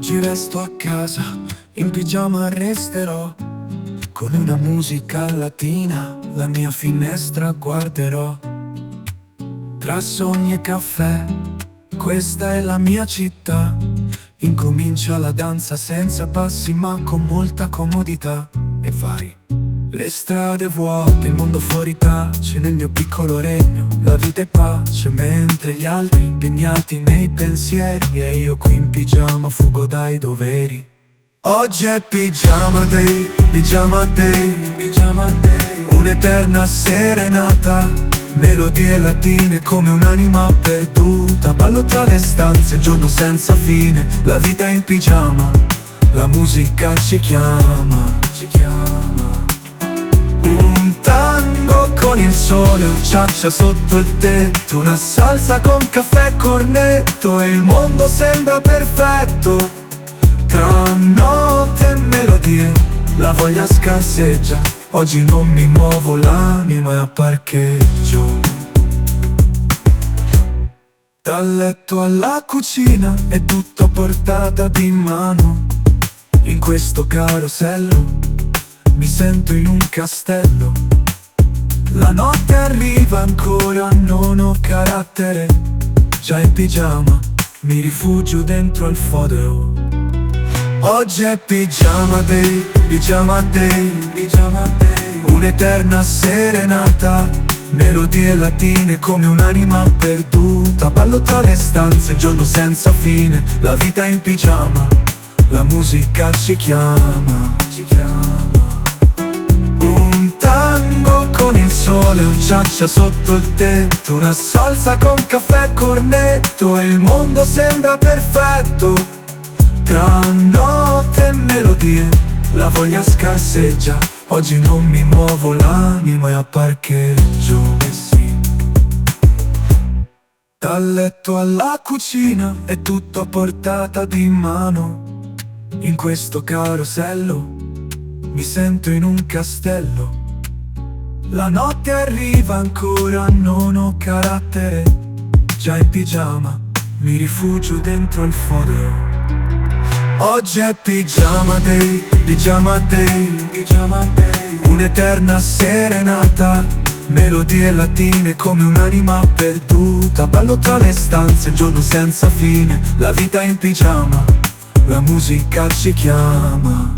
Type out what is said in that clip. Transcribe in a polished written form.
Oggi resto a casa, in pigiama resterò, con una musica latina, la mia finestra guarderò. Tra sogni e caffè, questa è la mia città. Incomincia la danza senza passi ma con molta comodità. E vai. Le strade vuote, il mondo fuori tace, nel mio piccolo regno la vita è pace, mentre gli altri impegnati nei pensieri, e io qui in pigiama fugo dai doveri. Oggi è pigiama day, pigiama day, pigiama day, un'eterna serenata, melodie latine come un'anima perduta. Ballo tra le stanze, giorno senza fine, la vita è in pigiama, la musica ci chiama, ci chiama. Un tango con il sole, un ciaccia sotto il tetto, una salsa con caffè e cornetto, e il mondo sembra perfetto. Tra notte e melodie, la voglia scarseggia. Oggi non mi muovo, l'anima è a parcheggio. Dal letto alla cucina è tutto a portata di mano. In questo carosello mi sento in un castello. La notte arriva ancora, non ho carattere. Già in pigiama mi rifugio dentro al fodero. Oggi è pigiama day, pigiama day, pigiama day, un'eterna serenata, melodie latine come un'anima perduta. Ballo tra le stanze, giorno senza fine, la vita è in pigiama, la musica ci chiama, ci chiama. Un tango con il sole, un ciaccia sotto il tetto, una salsa con caffè e cornetto, e il mondo sembra perfetto. Tra notte e melodie, la voglia scarseggia. Oggi non mi muovo, l'anima è a parcheggio, eh sì. Dal letto alla cucina è tutto a portata di mano. In questo carosello mi sento in un castello. La notte arriva ancora, non ho carattere. Già in pigiama mi rifugio dentro il fodero. Oggi è pigiama day, pigiama day, pigiama day, un'eterna serenata, melodie latine come un'anima perduta. Ballo tra le stanze, giorno senza fine, la vita è in pigiama, la musica ci chiama.